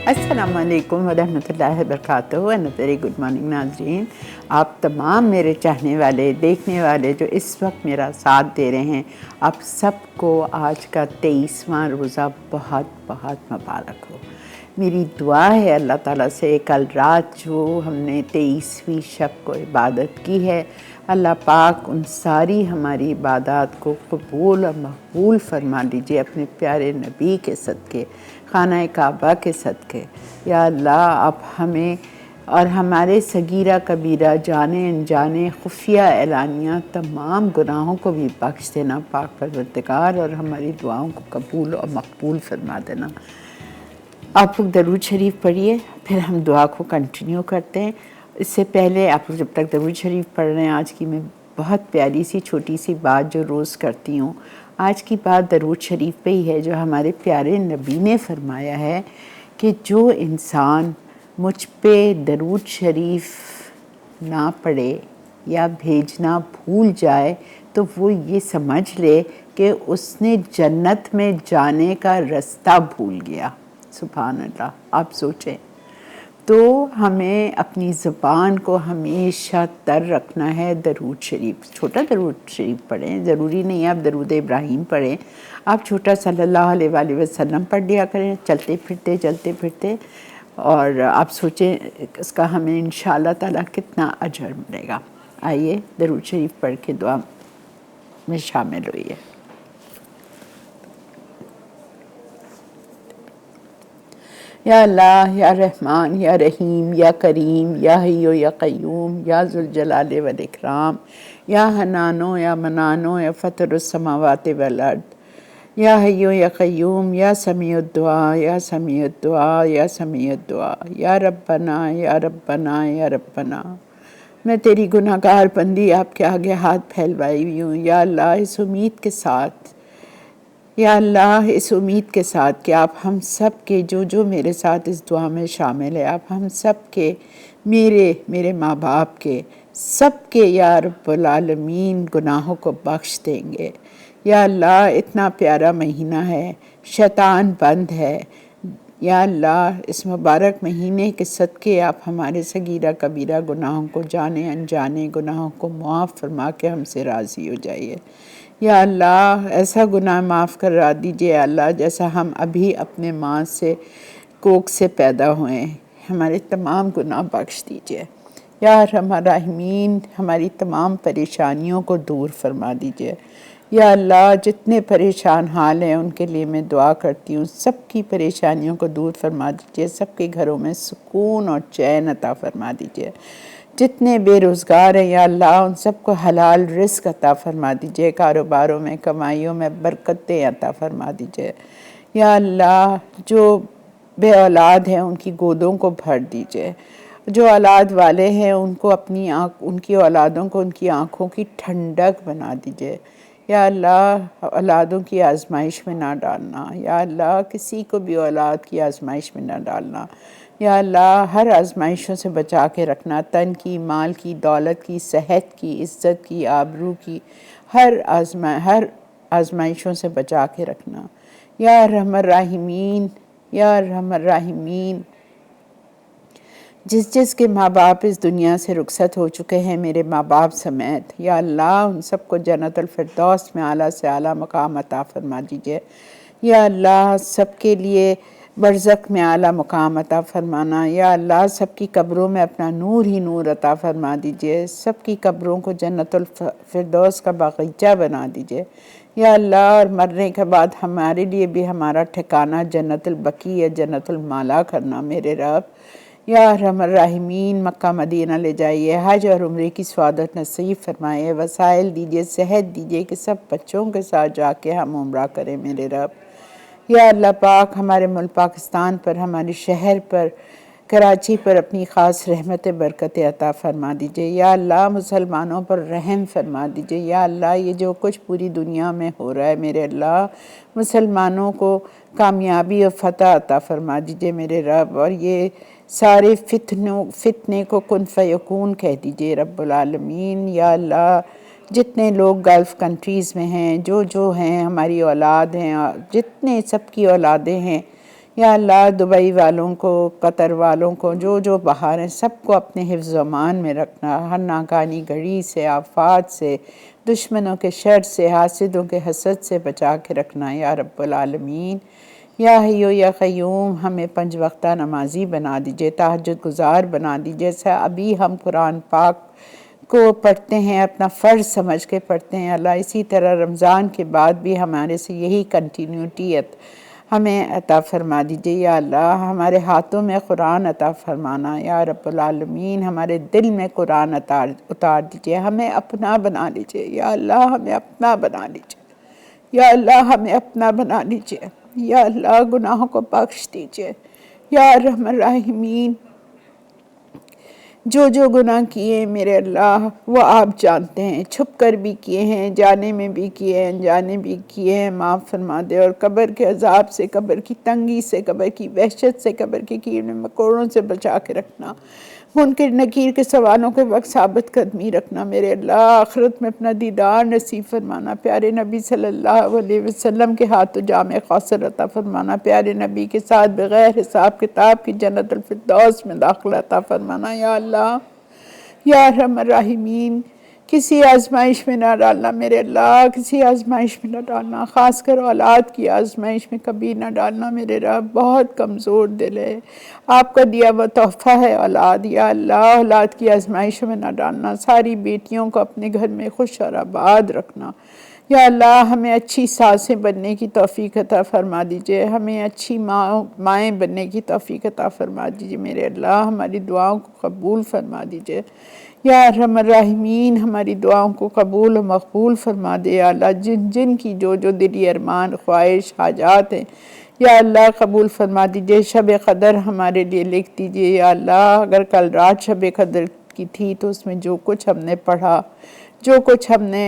अस्सलामुअलैकुम वरहमतुल्लाहि वबरकातुहू and very good morning नाज़रीन। आप तमाम मेरे चाहने वाले देखने वाले जो इस वक्त मेरा साथ दे रहे हैं, आप सबको आज का 23वां रोज़ा बहुत बहुत मुबारक हो। मेरी दुआ है अल्लाह ताला से, कल रात जो हमने 23वीं शब को इबादत की है, अल्लाह पाक उन सारी हमारी इबादत को कबूल और मकबूल फरमा लीजिए अपने प्यारे नबी के सदक़े, खाना काबा के सदक़े। या अल्लाह आप हमें और हमारे सगीरा कबीरा जाने अनजाने खुफिया एलानिया तमाम गुनाहों को भी बख्श देना पाक परवरदिगार, और हमारी दुआओं को कबूल और मकबूल फरमा देना। आप लोग दरूद शरीफ पढ़िए, फिर हम दुआ को कंटिन्यू करते हैं। इससे पहले आप लोग जब तक दरूद शरीफ पढ़ रहे हैं, आज की मैं बहुत प्यारी सी छोटी सी बात जो रोज़ करती हूँ, आज की बात दरूद शरीफ पे ही है, जो हमारे प्यारे नबी ने फरमाया है कि जो इंसान मुझ पे दरूद शरीफ ना पढ़े या भेजना भूल जाए तो वो ये समझ ले कि उसने जन्नत में जाने का रास्ता भूल गया। सुभान अल्लाह। आप सोचें, तो हमें अपनी ज़ुबान को हमेशा तर रखना है। दरूद शरीफ, छोटा दरूद शरीफ पढ़ें, ज़रूरी नहीं है आप दरूद इब्राहीम पढ़ें, आप छोटा सल्लल्लाहु अलैहि वसल्लम पढ़ लिया करें चलते फिरते। और आप सोचें इसका हमें इंशाअल्लाह ताला कितना अजर मिलेगा। आइए दरूद शरीफ पढ़ के दुआ में शामिल हुइए। या अल्लाह, या रहमान, या रहीम, या करीम, या हय्यो या क़य्यूम, या ज़ुल जलाल वल इकराम, या हनानो या मनानो या फ़तरुस समावाति वल अर्द, या हय्यो या क़य्यूम, या समीउद दुआ, या समीउद दुआ, या समीउद दुआ, या रब्बना या रब्बना या रब्बना। मैं तेरी गुनाहगार बंदी आपके आगे हाथ फैलवाई हुई हूँ। या अल्लाह, इस उम्मीद के साथ, या अल्लाह इस उम्मीद के साथ कि आप हम सब के जो मेरे साथ इस दुआ में शामिल है, आप हम सब के, मेरे माँ बाप के, सब के या रब्बुल आलमीन गुनाहों को बख्श देंगे। या अल्लाह, इतना प्यारा महीना है, शैतान बंद है। या अल्लाह, इस मुबारक महीने के सदक़े आप हमारे सगीरा कबीरा गुनाहों को, जाने अनजाने गुनाहों को मुआफ़ फरमा के हमसे राज़ी हो जाइए। या अल्लाह, ऐसा गुनाह माफ़ करा दीजिए अल्लाह जैसा हम अभी अपने माँ से कोख से पैदा हुए, हमारे तमाम गुनाह बख्श दीजिए। या रहमान राहिमीन, हमारी तमाम परेशानियों को दूर फरमा दीजिए। या अल्लाह, जितने परेशान हाल हैं उनके लिए मैं दुआ करती हूँ, सबकी परेशानियों को दूर फरमा दीजिए, सबके घरों में सुकून और चैन अता फरमा दीजिए। जितने बेरोज़गार हैं या अल्लाह, उन सबको हलाल रिज़्क़ अता फ़रमा दीजिए, कारोबारों में, कमाइयों में बरकतें अता फ़रमा दीजिए। या अल्लाह, जो बे औलाद हैं उनकी गोदों को भर दीजिए, जो औलाद वाले हैं उनको उनकी औलादों को उनकी आँखों की ठंडक बना दीजिए। या अल्लाह, औलादों की आजमाइश में ना डालना। या अल्लाह, किसी को भी औलाद की आजमाइश में ना डालना। या अल्लाह, हर आजमाइशों से बचा के रखना, तन की, माल की, दौलत की, सेहत की, इज़्ज़त की, आबरू की, हर आजमाइशों से बचा के रखना। या रहमान राहिमीन, या रहमान राहिमीन, जिस के माँ बाप इस दुनिया से रुखसत हो चुके हैं, मेरे माँ बाप समेत, या अल्लाह उन सबको जन्नतुल फिरदौस में आला से आला मकाम अता फरमा दीजिए। या अल्लाह, सबके लिए बरज़ख में आला मकाम अता फरमाना। या अल्लाह, सबकी कब्रों में अपना नूर ही नूर अता फरमा दीजिए, सबकी कब्रों को जन्नतुल फिरदौस का बागीचा बना दीजिए। या अल्लाह, और मरने के बाद हमारे लिए भी हमारा ठिकाना जन्नतुल बकी या जन्नतुल माला करना मेरे रब। या रहमान राहिमीन, मक्का मदीना ले जाइए, हज और उम्रे की स्वादत नसीब फरमाइए, वसाइल दीजिए, सेहत दीजिए कि सब बच्चों के साथ जाके हम उम्रा करें मेरे रब। या अल्लाह पाक, हमारे मुल्क पाकिस्तान पर, हमारे शहर पर, कराची पर अपनी ख़ास रहमत बरकत अता फ़रमा दीजिए। या अल्लाह, मुसलमानों पर रहम फरमा दीजिए। या अल्लाह, ये जो कुछ पूरी दुनिया में हो रहा है मेरे अल्लाह, मुसलमानों को कामयाबी और फ़तह अता फ़रमा दीजिए मेरे रब, और ये सारे फितने को कुन फ़यकून कह दीजिए रब्बुल आलमीन। या अल्लाह, जितने लोग गल्फ़ कंट्रीज़ में हैं, जो हैं हमारी औलाद हैं, जितने सबकी औलादें हैं, या अल्लाह दुबई वालों को, कतर वालों को, जो जो बाहर हैं, सबको अपने हिफ्ज़ व अमान में रखना। हर नाकानी घड़ी से, आफात से, दुश्मनों के शर से, हासिदों के हसद से बचा के रखना या रब्बुल आलमीन। या हय्यू या क़य्यूम, हमें 5 वक्ता नमाजी बना दीजिए, तहज्जुद गुज़ार बना दीजिए। जैसा अभी हम कुरान पाक को पढ़ते हैं, अपना फ़र्ज़ समझ के पढ़ते हैं अल्लाह, इसी तरह रमज़ान के बाद भी हमारे से यही कंटिन्यूटीयत हमें अता फ़रमा दीजिए या अल्लाह। हमारे हाथों में कुरान अता फ़रमाना या रब्बुल आलमीन। हमारे दिल में कुरान उतार दीजिए, हमें अपना बना लीजिए या अल्लाह, हमें अपना बना लीजिए या अल्लाह, हमें अपना बना लीजिए या अल्लाह। गुनाहों को बख्श दीजिए या रहमान रहीमीन। जो जो गुनाह किए मेरे अल्लाह वो आप जानते हैं, छुप कर भी किए हैं, जाने में भी किए हैं, अनजाने भी किए हैं, माफ़ फरमा दे। और कब्र के अजाब से, कब्र की तंगी से, कब्र की वहशत से, कब्र के कीड़े मकोड़ों से बचा के रखना। मुनकर नकीर के सवालों के वक्त साबित कदमी रखना मेरे अल्लाह। आखिरत में अपना दीदार नसीब फरमाना। प्यारे नबी सल्लल्लाहु अलैहि वसल्लम के हाथों जामे कौसर अता फरमाना। प्यारे नबी के साथ बग़ैर हिसाब किताब की जन्नतुल फिरदौस में दाखिला अता फरमाना या अल्लाह या रहमान रहीमीन। किसी आजमाइश में ना डालना मेरे अल्लाह, किसी आजमाइश में ना डालना, ख़ास कर औलाद की आजमाइश में कभी ना डालना मेरे रब। बहुत कमज़ोर दिल है, आपका दिया हुआ तोहफ़ा है औलाद या अल्लाह। औलाद की आजमाइशों में ना डालना। सारी बेटियों को अपने घर में खुश और आबाद रखना या अल्लाह। हमें अच्छी सासें बनने की तौफ़ीक़ अता फ़रमा दीजिए, हमें अच्छी माएँ बनने की तौफ़ीक़ अता फ़रमा दीजिए मेरे अल्लाह। हमारी दुआओं को कबूल फ़रमा दीजिए या रहमान रहीमीन। हमारी दुआओं को कबूल व मक़बूल फ़रमा दे या अल्लाह। जिन जिन की जो जो दिली अरमान, ख्वाहिश, हाजात हैं या अल्लाह कबूल फ़रमा दीजिए। शब क़दर हमारे लिए लिख दीजिए या अल्लाह। अगर कल रात शब क़दर की थी तो उसमें जो कुछ हमने पढ़ा, जो कुछ हमने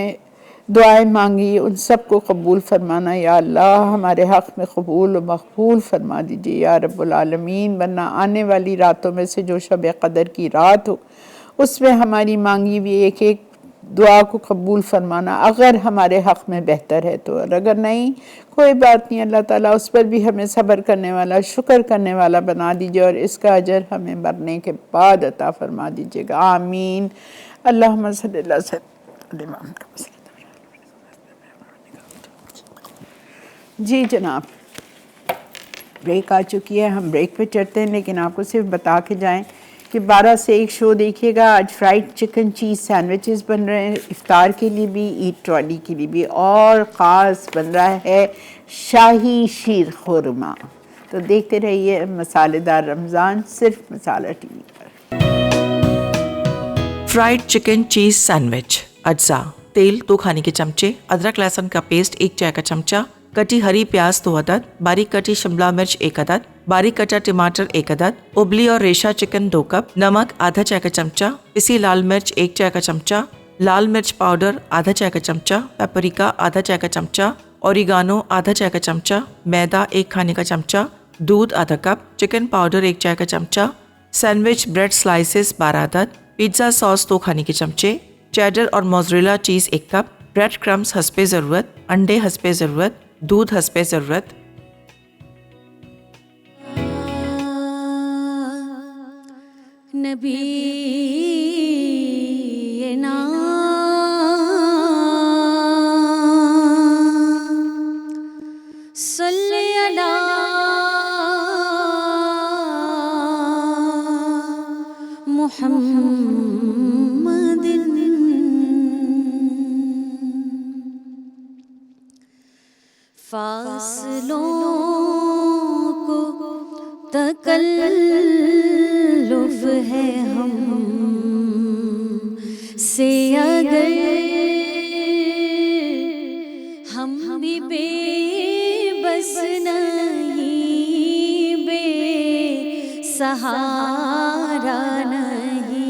दुआएं मांगी, उन सब को कबूल फरमाना या अल्लाह। हमारे हक़ में कबूल व मक़बूल फरमा दीजिए या रब्बुल आलमीन। वरना आने वाली रातों में से जो शब क़दर की रात हो, उसमें हमारी मांगी हुई एक एक दुआ को कबूल फरमाना, अगर हमारे हक़ में बेहतर है तो। और अगर नहीं, कोई बात नहीं, अल्लाह ताला उस पर भी हमें सब्र करने वाला, शुक्र करने वाला बना दीजिए और इसका अजर हमें मरने के बाद अता फरमा दीजिएगा। आमीन। अल्लाहुम्मा सल्ली अला सय्यिदिना मुहम्मद। जी जनाब, ब्रेक आ चुकी है, हम ब्रेक पे चढ़ते हैं, लेकिन आपको सिर्फ बता के जाएं कि 12 से 1 शो देखिएगा। आज फ्राइड चिकन चीज़ सैंडविचेस बन रहे हैं इफ्तार के लिए भी, ईद ट्रॉली के लिए भी, और ख़ास बन रहा है शाही शीर खुरमा। तो देखते रहिए मसालेदार रमज़ान, सिर्फ मसाला टीवी पर। फ्राइड चिकन चीज़ सैंडविच। अज्जा: तेल 2 खाने के चमचे, अदरक लहसुन का पेस्ट 1 चाय का चमचा, कटी हरी प्याज 2 अदद, बारीक कटी शिमला मिर्च 1 अदद, बारीक कटा टमाटर 1 अदद, उबली और रेशा चिकन 2 कप, नमक आधा चाय का चमचा, पिसी लाल मिर्च 1 चाय का चमचा, लाल मिर्च पाउडर आधा चाय का चमचा, पेपरिका आधा चाय का चमचा, ओरिगानो आधा चाय का चमचा, मैदा 1 खाने का चमचा, दूध आधा कप, चिकन पाउडर 1 चाय का चमचा, सैंडविच ब्रेड स्लाइसेस 12 अदद, पिज्ज़ा सॉस 2 खाने के चमचे, चेडर और mozzarella cheese 1 cup, bread crumbs हस्बे ज़रूरत, अंडे हस्बे ज़रूरत, दूध हस्बे ज़रूरत। नबी ना सल्ले अला मुहम्मदिन। फासलों को तकल्लुफ़ है हम से, अगर हम भी बेबस नहीं, बेसहारा नहीं,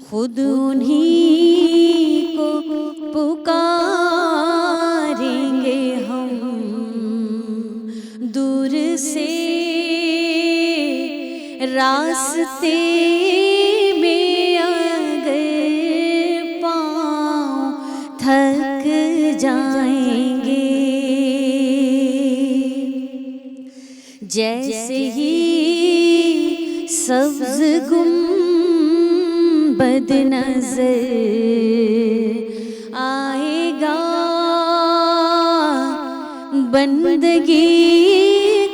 खुद उन्हीं को पुकारेंगे हम दूर से, रास्ते में अगर पाँव थक जाएंगे। जैसे ही सब्ज गुंबद नजर आएगा, बंदगी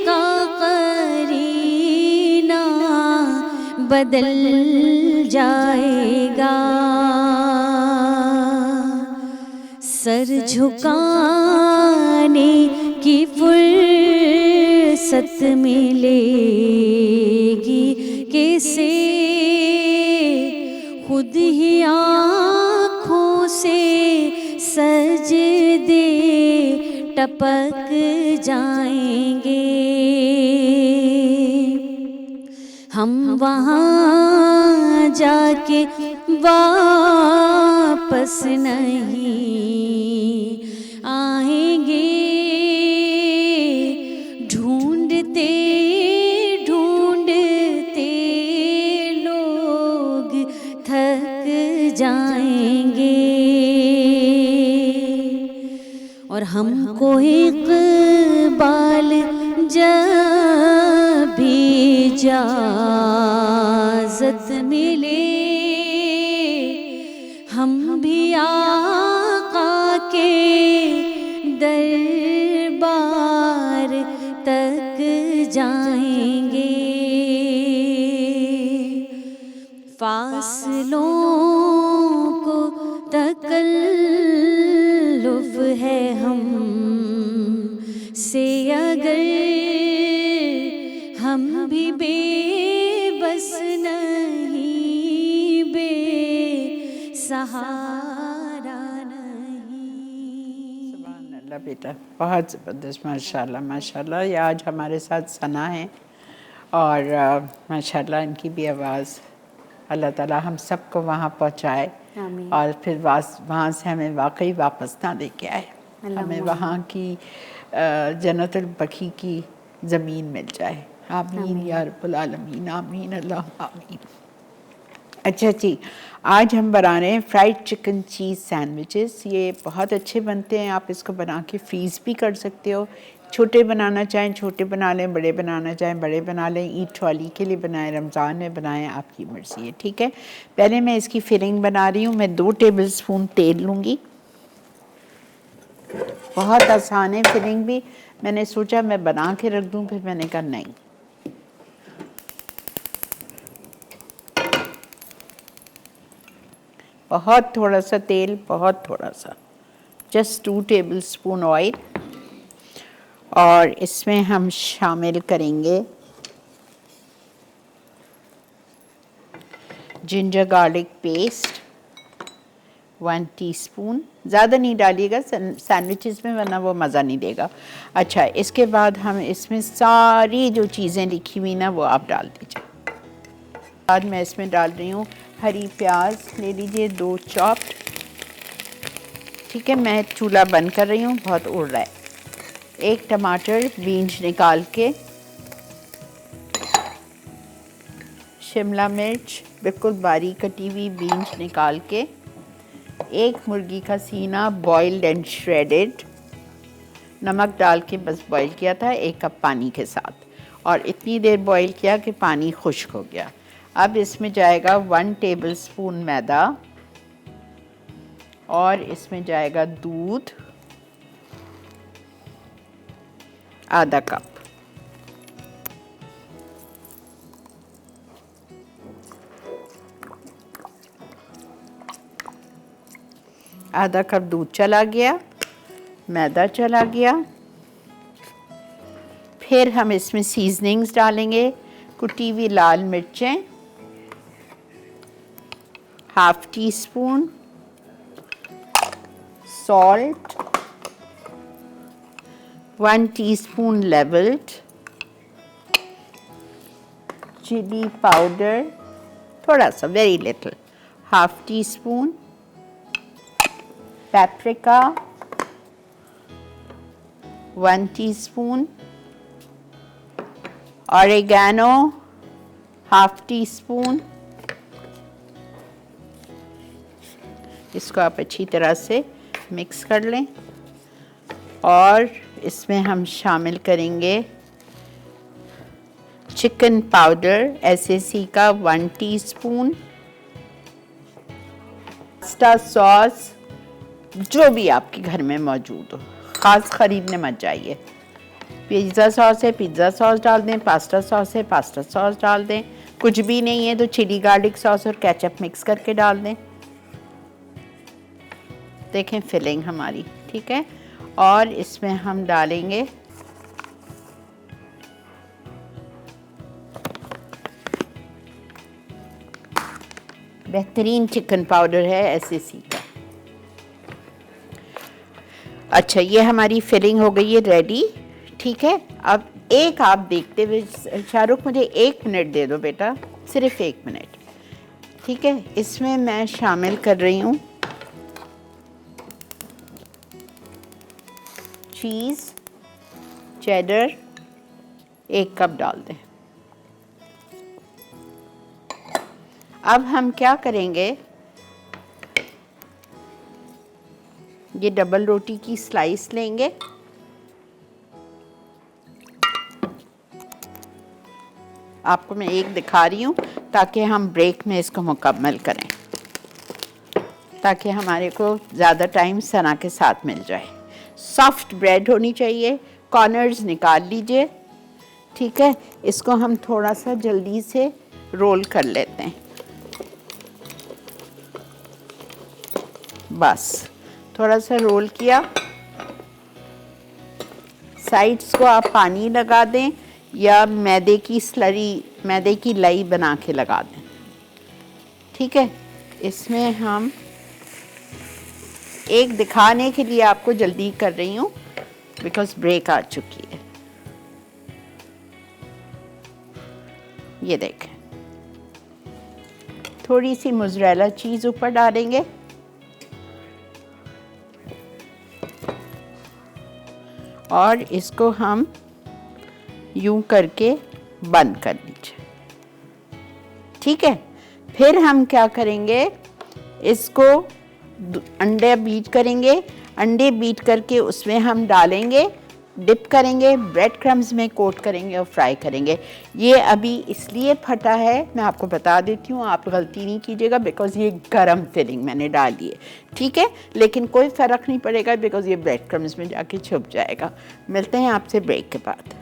का करीना बदल जाएगा। सर झुकाने की फुर्सत मिलेगी कैसे, खुद ही आँखों से सजदे टपक जाएंगे। हम वहाँ जाके वापस नहीं आएंगे, ढूंढते ढूंढते लोग थक जाएंगे, और हमको इक़बाल जब भी इजाज़त मिले, हम भी आका के दरबार तक जाएंगे। फासलों को तकल्लुफ़ है हम से अगर, हम भी बेबस नहीं, बेसहारा नहीं। सुभान अल्लाह बेटा, बहुत ज़बरदस्त, माशाल्लाह माशाल्लाह। ये आज हमारे साथ सना है और माशाल्लाह इनकी भी आवाज़, अल्लाह ताला हम सबको वहाँ पहुँचाए और फिर वहाँ से हमें वाकई वापस ना लेके आए, हमें वहाँ की जन्नतुल बकी की ज़मीन मिल जाए। आमीन या रब्बुल आलमीन, आमीन अल्लाह आमीन। अच्छा जी, आज हम बना रहे हैं फ्राइड चिकन चीज़ सैंडविचेस। ये बहुत अच्छे बनते हैं, आप इसको बना के फ्रीज़ भी कर सकते हो। छोटे बनाना चाहें छोटे बना लें, बड़े बनाना चाहें बड़े बना लें। ईद ट्रॉली के लिए बनाएं, रमज़ान में बनाएं, आपकी मर्ज़ी है, ठीक है। पहले मैं इसकी फिलिंग बना रही हूँ। मैं 2 टेबलस्पून तेल लूँगी। बहुत आसान है फिलिंग भी। मैंने सोचा मैं बना के रख दूँ, फिर मैंने कहा नहीं, बहुत थोड़ा सा तेल, बहुत थोड़ा सा, जस्ट 2 टेबलस्पून ऑयल, और इसमें हम शामिल करेंगे जिंजर गार्लिक पेस्ट 1 टीस्पून। ज़्यादा नहीं डालिएगा सैंडविचेस में, वरना वो मज़ा नहीं देगा। अच्छा, इसके बाद हम इसमें सारी जो चीज़ें लिखी हुई ना वो आप डाल दीजिए। बाद मैं इसमें डाल रही हूँ हरी प्याज, ले लीजिए 2 चॉप्ड, ठीक है। मैं चूल्हा बंद कर रही हूँ, बहुत उड़ रहा है। 1 टमाटर बीज निकाल के, शिमला मिर्च बिल्कुल बारीक कटी हुई बीज निकाल के, 1 मुर्गी का सीना बॉइल्ड एंड श्रेडेड, नमक डाल के बस बॉईल किया था 1 कप पानी के साथ, और इतनी देर बॉईल किया कि पानी खुश्क हो गया। अब इसमें जाएगा 1 टेबलस्पून मैदा, और इसमें जाएगा दूध आधा कप, आधा कप दूध चला गया, मैदा चला गया। फिर हम इसमें सीजनिंग्स डालेंगे। कुटी हुई लाल मिर्चें ½ teaspoon, salt 1 teaspoon levelled, chilli powder थोड़ा सा, very little, ½ teaspoon, paprika 1 teaspoon, oregano ½ teaspoon. इसको आप अच्छी तरह से मिक्स कर लें, और इसमें हम शामिल करेंगे चिकन पाउडर SAC का 1 टीस्पून, पास्ता सॉस जो भी आपके घर में मौजूद हो, ख़ास ख़रीदने मत जाइए। पिज़्ज़ा सॉस है पिज़्ज़ा सॉस डाल दें, पास्ता सॉस है पास्ता सॉस डाल दें, कुछ भी नहीं है तो चिली गार्लिक सॉस और केचप मिक्स करके डाल दें। देखें फिलिंग हमारी ठीक है। और इसमें हम डालेंगे बेहतरीन चिकन पाउडर है SAC का। अच्छा ये हमारी फिलिंग हो गई है रेडी ठीक है। अब एक आप देखते हुए, शाहरुख मुझे 1 मिनट दे दो बेटा, सिर्फ 1 मिनट ठीक है। इसमें मैं शामिल कर रही हूँ चीज़ चेडर, 1 कप डाल दें। अब हम क्या करेंगे, ये डबल रोटी की स्लाइस लेंगे, आपको मैं एक दिखा रही हूँ ताकि हम ब्रेक में इसको मुकम्मल करें, ताकि हमारे को ज़्यादा टाइम सना के साथ मिल जाए। सॉफ्ट ब्रेड होनी चाहिए, कॉर्नर्स निकाल लीजिए ठीक है। इसको हम थोड़ा सा जल्दी से रोल कर लेते हैं, बस थोड़ा सा रोल किया। साइड्स को आप पानी लगा दें या मैदे की स्लरी, मैदे की लई बना के लगा दें ठीक है। इसमें हम एक दिखाने के लिए आपको जल्दी कर रही हूँ बिकॉज ब्रेक आ चुकी है। ये देखें, थोड़ी सी मोज़रेला चीज़ ऊपर डालेंगे और इसको हम यूं करके बंद कर लीजिए ठीक है। फिर हम क्या करेंगे, इसको अंडे बीट करेंगे, अंडे बीट करके उसमें हम डालेंगे, डिप करेंगे, ब्रेड क्रम्स में कोट करेंगे और फ्राई करेंगे। ये अभी इसलिए फटा है, मैं आपको बता देती हूँ, आप गलती नहीं कीजिएगा बिकॉज़ ये गरम फिलिंग मैंने डाली है ठीक है। लेकिन कोई फ़र्क नहीं पड़ेगा बिकॉज़ ये ब्रेड क्रम्स में जाके छुप जाएगा। मिलते हैं आपसे ब्रेक के बाद।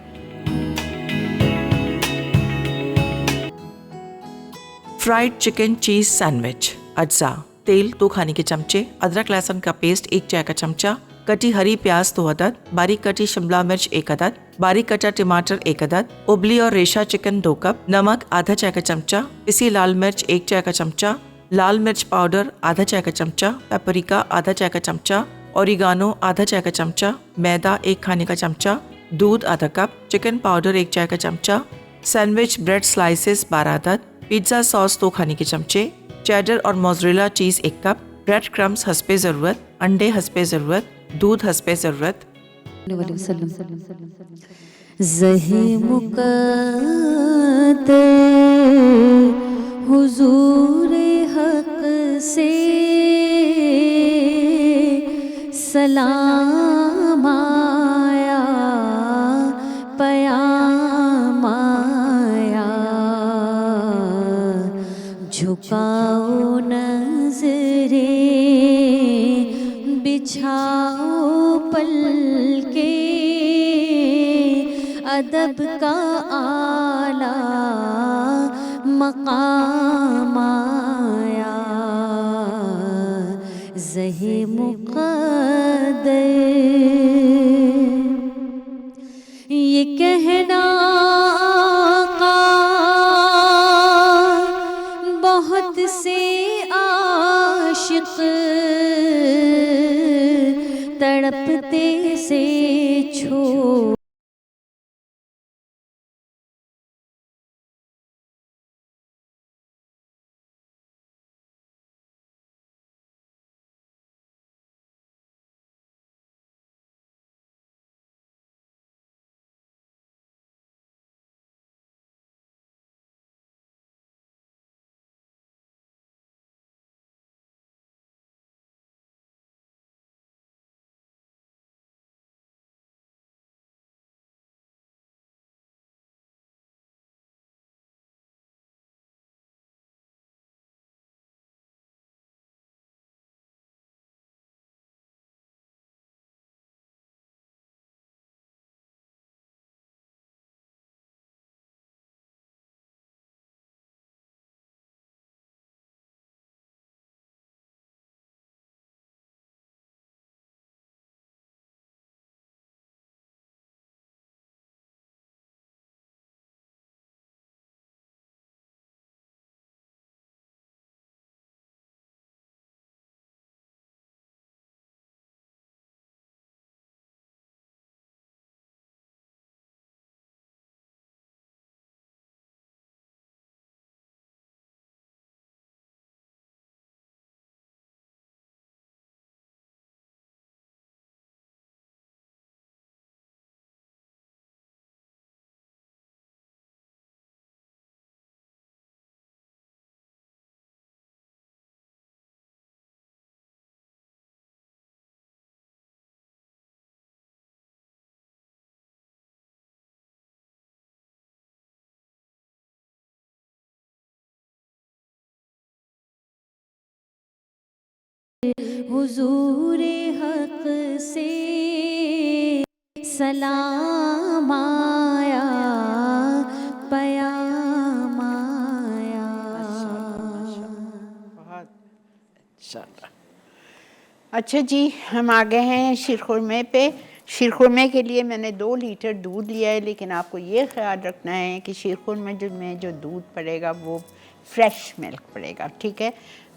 Fried chicken cheese sandwich. अज्जा: तेल 2 खाने के चमचे, अदरक लहसुन का पेस्ट 1 चाय का चमचा, कटी हरी प्याज 2 अदद, बारीक कटी शिमला मिर्च 1 अदद, बारीक कटा टमाटर 1 अदद, उबली और रेशा चिकन 2 कप, नमक आधा चाय का चमचा, पिसी लाल मिर्च 1 चाय का चमचा, लाल मिर्च पाउडर आधा चाय का चमचा, पेपरिका आधा चाय का चमचा, ओरिगानो आधा चाय का चमचा, मैदा 1 खाने का चमचा, दूध आधा कप, चिकन पाउडर 1 चाय का चमचा, सैंडविच ब्रेड स्लाइसेस 12 अदद, पिज्ज़ा सॉस 2 खाने के चमचे, चेडर और mozzarella cheese 1 cup, bread crumbs हस्बे ज़रूरत, अंडे हस्बे ज़रूरत, दूध हस्बे ज़रूरत। ज़हे मुक़द्दर हुज़ूर हक़ से सलाम आया, पयाम आया, झुकाओ नज़रें, बिछाओ पलके, अदब का आला मकाम आया, ज़हे मुक़द्दर। ये कहना आका बहुत से आशिक़ तड़पते से छो हुजूरे हक से सलाम आया, पयाम आया। अच्छा जी, हम आ गए हैं शीरखुरमे पे। शीरखुरमे के लिए मैंने 2 लीटर दूध लिया है, लेकिन आपको ये ख्याल रखना है कि शीरखुरमे में जो दूध पड़ेगा वो फ्रेश मिल्क पड़ेगा, ठीक है।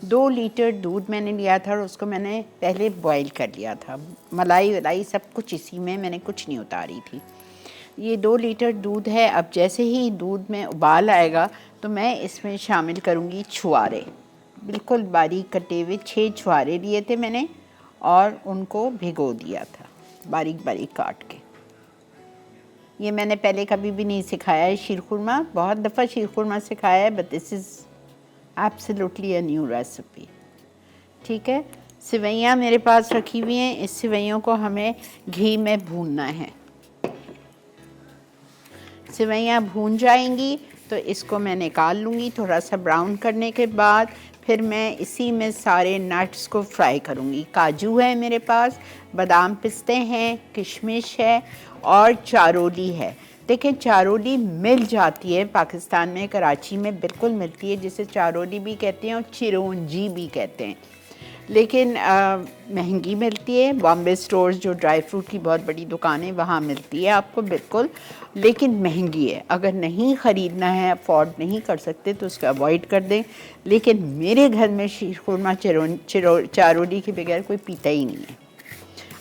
2 लीटर दूध मैंने लिया था और उसको मैंने पहले बॉईल कर लिया था। मलाई वलाई सब कुछ इसी में, मैंने कुछ नहीं उतारी थी। ये 2 लीटर दूध है। अब जैसे ही दूध में उबाल आएगा तो मैं इसमें शामिल करूँगी छुआरे। बिल्कुल बारीक कटे हुए 6 छुआरे लिए थे मैंने और उनको भिगो दिया था बारीक बारीक काट के। ये मैंने पहले कभी भी नहीं सिखाया है शीरखुरमा, बहुत दफ़ा शीरखुरमा सिखाया है, but this is absolutely a new recipe, ठीक है। सेवइयाँ मेरे पास रखी हुई हैं। इस सेवइयों को हमें घी में भूनना है। सेवइयाँ भून जाएंगी तो इसको मैं निकाल लूँगी। थोड़ा सा ब्राउन करने के बाद फिर मैं इसी में सारे नट्स को फ्राई करूँगी। काजू है मेरे पास, बादाम पिस्ते हैं, किशमिश है और चारोली है। देखें, चारोली मिल जाती है पाकिस्तान में, कराची में बिल्कुल मिलती है, जिसे चारोली भी कहते हैं और चिरौंजी भी कहते हैं, लेकिन महंगी मिलती है। बॉम्बे स्टोर्स जो ड्राई फ्रूट की बहुत बड़ी दुकान है वहाँ मिलती है आपको बिल्कुल, लेकिन महंगी है। अगर नहीं ख़रीदना है, अफोर्ड नहीं कर सकते तो उसको अवॉइड कर दें। लेकिन मेरे घर में शीरखुरमा चारोली के बगैर कोई पीता ही नहीं है।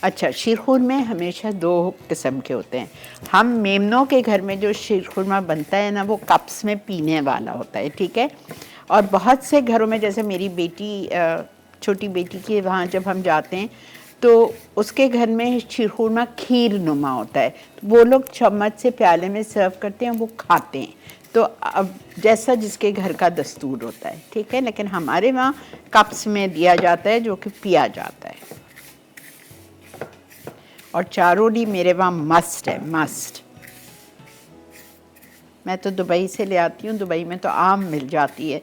अच्छा, शीरखुरमे हमेशा 2 किस्म के होते हैं। हम मेमनों के घर में जो शीरखुरमा बनता है ना, वो कप्स में पीने वाला होता है, ठीक है। और बहुत से घरों में, जैसे मेरी बेटी, छोटी बेटी के वहाँ जब हम जाते हैं तो उसके घर में शीरखुरमा खीर नुमा होता है, तो वो लोग चम्मच से प्याले में सर्व करते हैं, वो खाते हैं। तो अब जैसा जिसके घर का दस्तूर होता है, ठीक है। लेकिन हमारे वहाँ कप्स में दिया जाता है जो कि पिया जाता है। और चारोली मेरे वहाँ मस्ट है, मस्ट। मैं तो दुबई से ले आती हूँ, दुबई में तो आम मिल जाती है।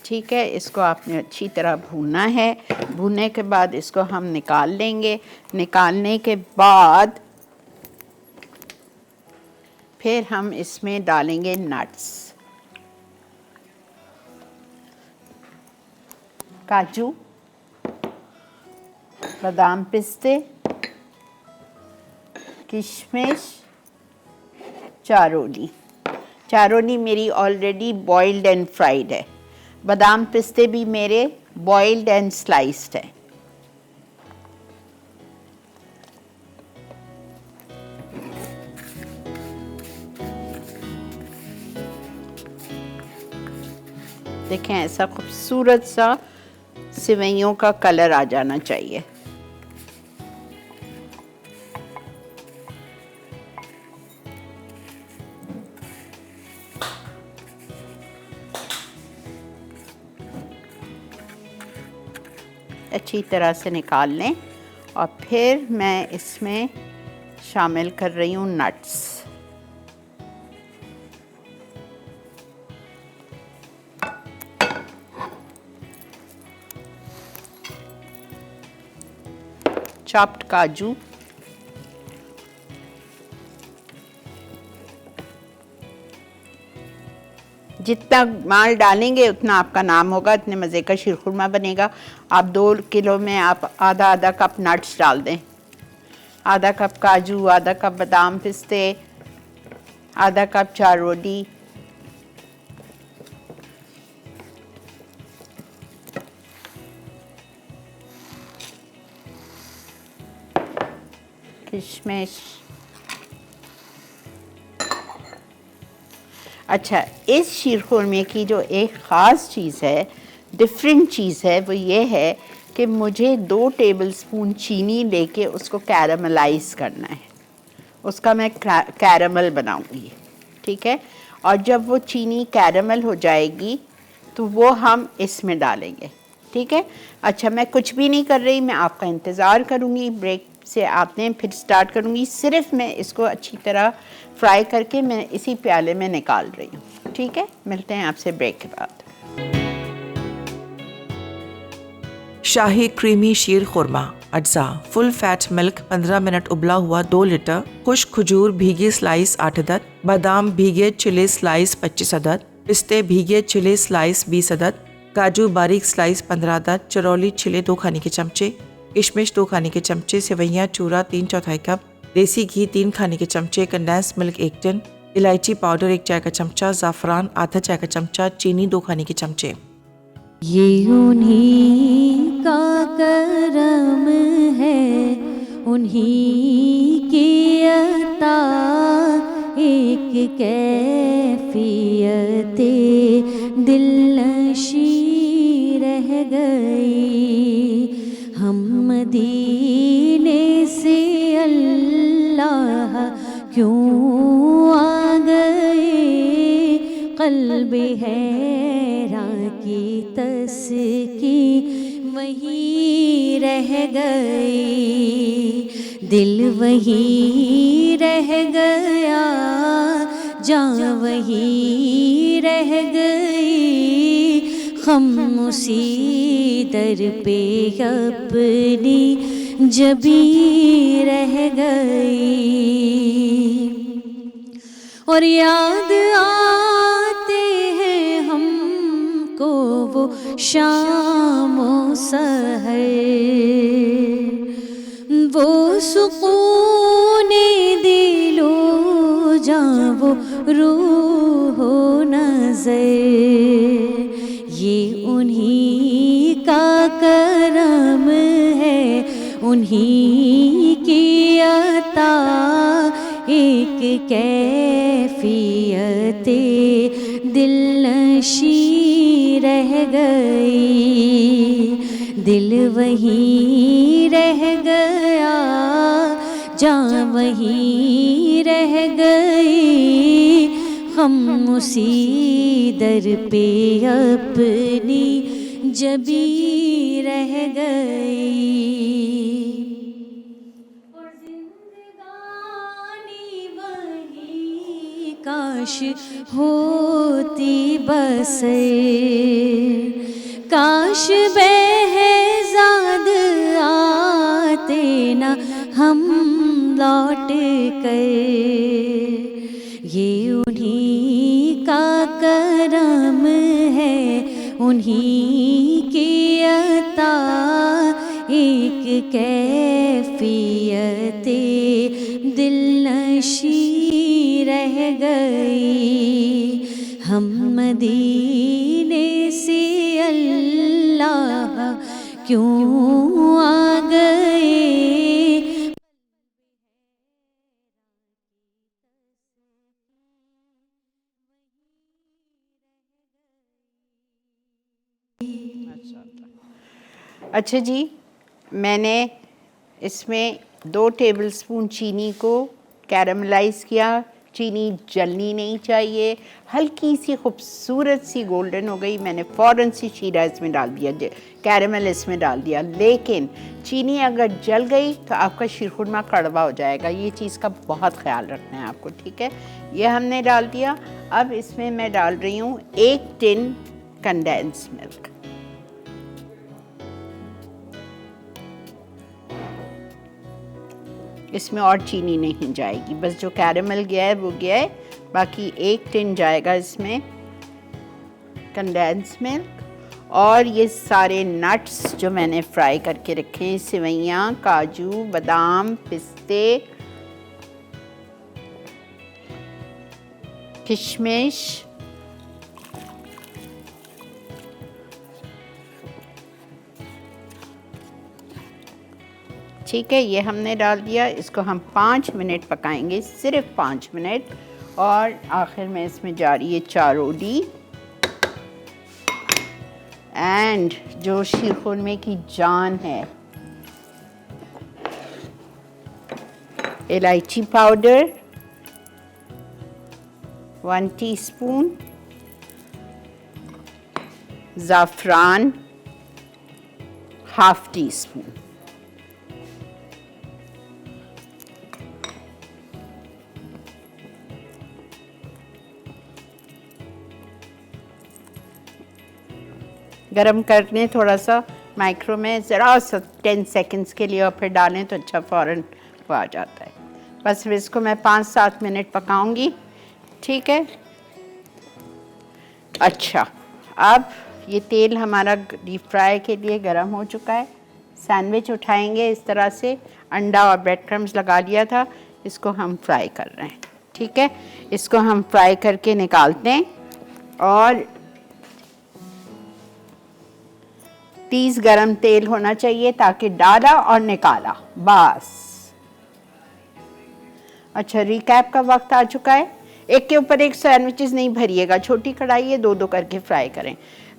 ठीक है, इसको आपने अच्छी तरह भूनना है। भूनने के बाद इसको हम निकाल लेंगे। निकालने के बाद फिर हम इसमें डालेंगे नट्स, काजू, बादाम पिस्ते, किशमिश, चारोली। चारोली मेरी ऑलरेडी बॉइल्ड एंड फ्राइड है। बादाम पिस्ते भी मेरे बॉइल्ड एंड स्लाइस्ड है। देखें, ऐसा खूबसूरत सा सेवइयों का कलर आ जाना चाहिए। अच्छी तरह से निकाल लें और फिर मैं इसमें शामिल कर रही हूँ नट्स। चॉप्ड काजू, जितना माल डालेंगे उतना आपका नाम होगा, इतने मज़े का शीरखुरमा बनेगा। आप 2 किलो में आप आधा आधा कप नट्स डाल दें, आधा कप काजू, आधा कप बादाम पिस्ते, आधा कप चारोली, किशमिश। अच्छा, इस शीरखुरमे की जो एक ख़ास चीज़ है, डिफरेंट चीज़ है, वो ये है कि मुझे 2 टेबलस्पून चीनी लेके उसको कैरामलाइज करना है। उसका मैं कैरामल बनाऊंगी, ठीक है। और जब वो चीनी कैरामल हो जाएगी तो वो हम इसमें डालेंगे, ठीक है। अच्छा, मैं कुछ भी नहीं कर रही, मैं आपका इंतज़ार करूँगी। ब्रेक से आपने फिर स्टार्ट करूँगी। सिर्फ मैं इसको अच्छी तरह फ्राई करके मैं इसी प्याले में निकाल रही हूँ, ठीक है। मिलते हैं आपसे ब्रेक के बाद। शाही क्रीमी शीर खुरमा अज्जा फुल फैट मिल्क 15 मिनट उबला हुआ 2 लीटर, खुश्क खजूर भीगे स्लाइस 8 अदद, बादाम भीगे चिले स्लाइस 25 अदद, पिस्ते भीगे चिले स्लाइस 20 अदद, काजू बारीक स्लाइस 15 अदद, चरौली छिले 2 खाने के चमचे, किशमिश 2 खाने के चमचे, सेवइयाँ चूरा 3/4 कप, देसी घी 3 खाने के चमचे, कंडेंस मिल्क 1 टिन, इलायची पाउडर 1 चाय का चमचा, ज़ाफ़रान आधा चाय का चमचा, चीनी 2 खाने के चमचे। ये उन्हीं का करम है, उन्हीं की अता, एक कैफियते दिलनशी रह गई। हम मदीने से अल्लाह क्यों आ गए, क़ल्ब हैरां की तस्की वहीं रह गई, दिल वहीं रह गया, जान वहीं रह गई, हम उसी दर पे अपनी जबी रह गई। और याद आते हैं हमको वो शाम सहर, वो सुकूने दिलो जां वो रूह नज़र, ये उन्हीं का करम है, उन्हीं की अता, एक कैफियते दिलनशी रह गई, दिल वहीं रह गया, जान वहीं रह गई, हम उसी दर पे अपनी जबी रह गई। और जिंदगानी वही काश होती बसे, काश बेहज़ाद आते न हम लौट कर, ये उन्हीं का करम है, उन्हीं की अता, एक कैफियते दिलनशी रह गई। हम मदीने से अल्लाह क्यों आ गए, अच्छा जी, मैंने इसमें 2 टेबलस्पून चीनी को कैरमलाइज़ किया। चीनी जलनी नहीं चाहिए, हल्की सी खूबसूरत सी गोल्डन हो गई, मैंने फ़ौरन सी शीरा इसमें डाल दिया, कैरमल इसमें डाल दिया। लेकिन चीनी अगर जल गई तो आपका शीरखुरमा कड़वा हो जाएगा, ये चीज़ का बहुत ख्याल रखना है आपको, ठीक है। ये हमने डाल दिया। अब इसमें मैं डाल रही हूँ 1 टिन कंडेंस मिल्क। इसमें और चीनी नहीं जाएगी, बस जो कैरमल गया है वो गया है, बाकी 1 टिन जाएगा इसमें कंडेंस मिल्क। और ये सारे नट्स जो मैंने फ्राई करके रखे हैं, सेवइयाँ, काजू, बादाम, पिस्ते, किशमिश, ठीक है, ये हमने डाल दिया। इसको हम 5 मिनट पकाएंगे, सिर्फ 5 मिनट। और आखिर में इसमें जा रही है चारोली एंड जो शीरखुरमे की जान है, इलायची पाउडर 1 टीस्पून, ज़ाफ़रान हाफ टी स्पून। गरम करने थोड़ा सा माइक्रो में ज़रा सा 10 सेकंड्स के लिए, और फिर डालें तो अच्छा फ़ौरन वो आ जाता है। बस फिर इसको मैं 5-7 मिनट पकाऊंगी, ठीक है। अच्छा, अब ये तेल हमारा डीप फ्राई के लिए गरम हो चुका है। सैंडविच उठाएंगे इस तरह से, अंडा और ब्रेड क्रम्स लगा लिया था, इसको हम फ्राई कर रहे हैं, ठीक है। इसको हम फ्राई करके निकालते हैं, और प्लीज़ गरम तेल होना चाहिए ताकि डाला और निकाला, बस। अच्छा, रिकैप का वक्त आ चुका है। एक के ऊपर एक सैंडविचेस नहीं भरिएगा, छोटी कढ़ाई है, 2-2 करके फ्राई करें।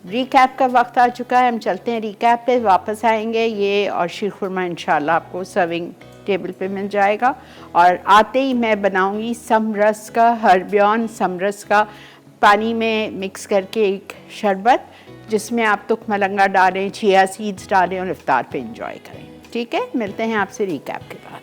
रिकैप का वक्त आ चुका है, हम चलते हैं रिकैप पे, वापस आएंगे। ये और शीर खुरमा इंशाल्लाह आपको सर्विंग टेबल पे मिल जाएगा। और आते ही मैं बनाऊंगी समरस का, हर्बियन समरस का पानी में मिक्स करके एक शरबत, जिसमें आप तुख मलंगा डालें, चिया सीड्स डालें और इफ्तार पे एंजॉय करें, ठीक है। मिलते हैं आपसे रिकैप के बाद।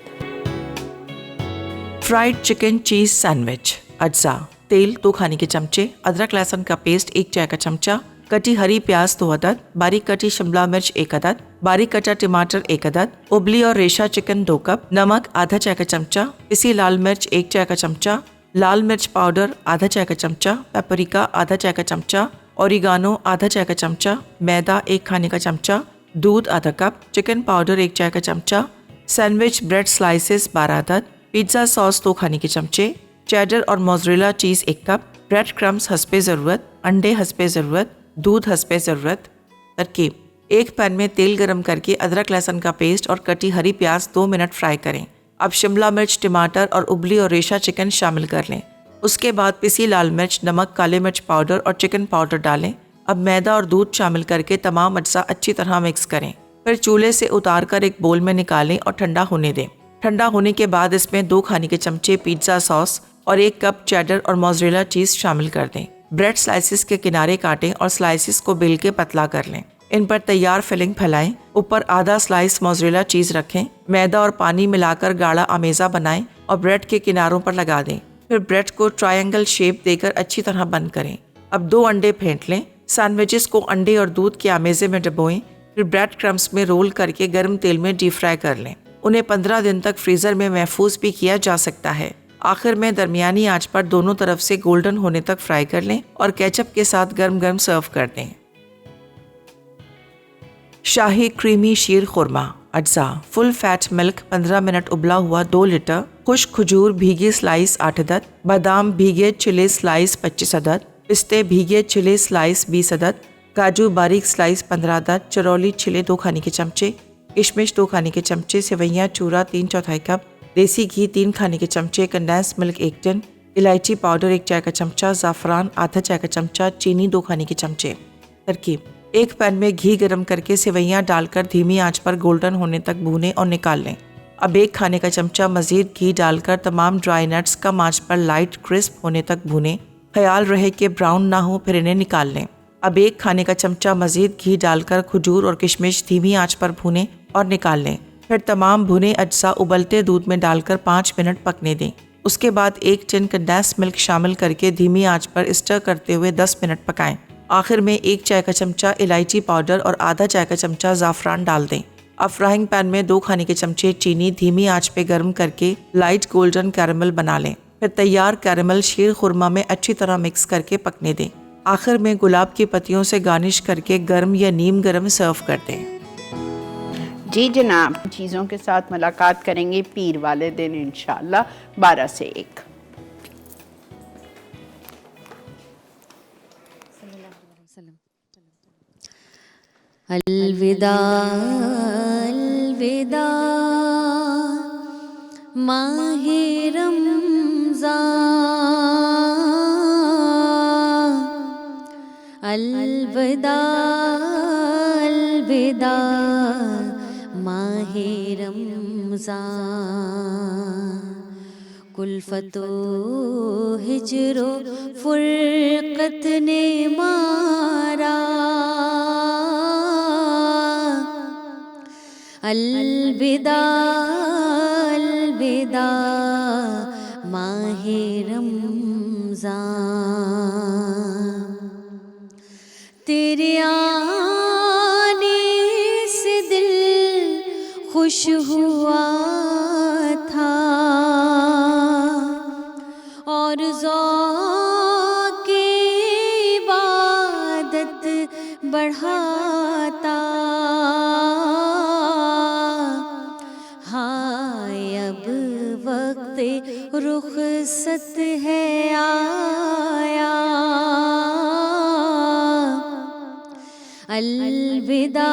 Fried chicken cheese sandwich. अज्जा: तेल 2 खाने के चमचे, अदरक लहसुन का पेस्ट 1 चाय का चमचा, कटी हरी प्याज 2 अदद, बारीक कटी शिमला मिर्च 1 अदद, बारीक कटा टमाटर 1 अदद, उबली और रेशा चिकन 2 कप, नमक आधा चाय का चमचा, पिसी लाल मिर्च 1 चाय का चमचा, लाल मिर्च पाउडर आधा चाय का चमचा, पेपरिका आधा चाय का चमचा, ओरिगानो आधा चाय का चमचा, मैदा 1 खाने का चमचा, दूध आधा कप, चिकन पाउडर 1 चाय का चमचा, सैंडविच ब्रेड स्लाइसेस 12 अदद, पिज्ज़ा सॉस 2 खाने के चमचे, चेडर और mozzarella cheese 1 cup, bread crumbs हस्बे ज़रूरत, अंडे हस्बे ज़रूरत, दूध हस्बे ज़रूरत। तरकीब: एक पैन में तेल गरम करके अदरक लहसुन का पेस्ट और कटी हरी प्याज 2 मिनट फ्राई करें। अब शिमला मिर्च, टमाटर और उबली और रेशा चिकन शामिल कर लें। उसके बाद पिसी लाल मिर्च, नमक, काले मिर्च पाउडर और चिकन पाउडर डालें। अब मैदा और दूध शामिल करके तमाम अज्जा अच्छी तरह मिक्स करें। फिर चूल्हे से उतार कर एक बोल में निकालें और ठंडा होने दें। ठंडा होने के बाद इसमें 2 खाने के चमचे पिज्ज़ा सॉस और 1 कप चेडर और मोज़रेला चीज़ शामिल कर दें। ब्रेड स्लाइसिस के किनारे काटें और स्लाइसिस को बेल के पतला कर लें। इन पर तैयार फिलिंग फैलाएं। ऊपर आधा स्लाइस मोज़रेला चीज़ रखें। मैदा और पानी मिलाकर गाढ़ा आमेज़ा बनाएं और ब्रेड के किनारों पर लगा दें। फिर ब्रेड को ट्रायंगल शेप देकर अच्छी तरह बंद करें। अब 2 अंडे फेंट लें। सैंडविचेस को अंडे और दूध के आमेज़े में डुबोएं। फिर ब्रेड क्रम्स में रोल करके गर्म तेल में डीप फ्राई कर लें। उन्हें 15 दिन तक फ्रीज़र में महफूज भी किया जा सकता है। आखिर में दरमियानी आंच पर दोनों तरफ से गोल्डन होने तक फ्राई कर लें और केचप के साथ गर्म गर्म सर्व कर दें। शाही क्रीमी शीर खुरमा। अज्जा: फुल फैट मिल्क 15 मिनट उबला हुआ 2 लीटर, खुश्क खजूर भीगे स्लाइस 8 अदद, बादाम भीगे छिले स्लाइस 25 अदद, पिस्ते भीगे छिले स्लाइस 20 अदद, काजू बारीक स्लाइस 15 अदद, चरौली छिले 2 खाने के चमचे, किशमिश 2 खाने के चमचे, सेवइयाँ चूरा 3/4 कप, देसी घी 3 खाने के चमचे, कंडेंस मिल्क 1 टिन, इलायची पाउडर 1 चाय का चमचा, ज़ाफ़रान आधा चाय का चमचा, चीनी 2 खाने के चमचे। तरकीब: एक पैन में घी गरम करके सेवइयाँ डालकर धीमी आंच पर गोल्डन होने तक भूनें और निकाल लें। अब 1 खाने का चमचा मज़ीद घी डालकर तमाम ड्राई नट्स कम आंच पर लाइट क्रिस्प होने तक भूनें। ख्याल रहे कि ब्राउन ना हो, फिर इन्हें निकाल लें। अब 1 खाने का चमचा मज़ीद घी डालकर खजूर और किशमिश धीमी आंच पर भूनें और निकाल लें। फिर तमाम भुने अज्जा उबलते दूध में डालकर 5 मिनट पकने दें। उसके बाद 1 टिन कंडेंस मिल्क शामिल करके धीमी आंच पर स्टर करते हुए 10 मिनट पकाएं। आखिर में 1 चाय का चमचा इलायची पाउडर और आधा चाय का चमचा ज़ाफ़रान डाल दें। अब फ्राइंग पैन में 2 खाने के चमचे चीनी धीमी आंच पे गर्म करके लाइट गोल्डन कैरेमल बना लें। फिर तैयार कैरेमल शीर खुरमा में अच्छी तरह मिक्स करके पकने दें। आखिर में गुलाब की पत्तियों से गार्निश करके गर्म या नीम गर्म सर्व कर दें। जी जनाब, चीज़ों के साथ मुलाकात करेंगे पीर वाले दिन इंशाअल्लाह 12 से 1। अलविदा अलविदा माहे रमज़ान, अलविदा अलविदा माहे रमज़ान, कुल्फ़तो हिजरो फ़ुरक़त ने मारा, अलविदा अलविदा माहे रमज़ान। तेरे आने से दिल खुश हुआ था और ज़ौक़े इबादत बढ़ाता। हाय अब वक़्ते रुख़सत है आया। अलविदा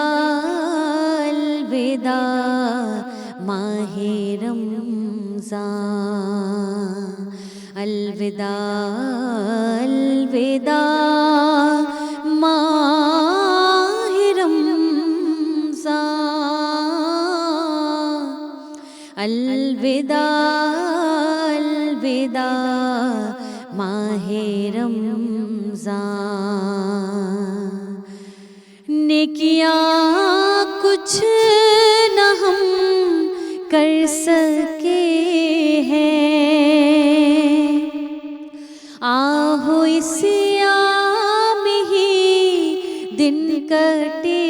अलविदा माहे रमज़ान। अलविदा अलविदा माहे रमज़ान। अलविदा अलविदा माहे रमज़ान। नेकियां कुछ न हम कर सके हैं, आहो इस आम ही दिन कटे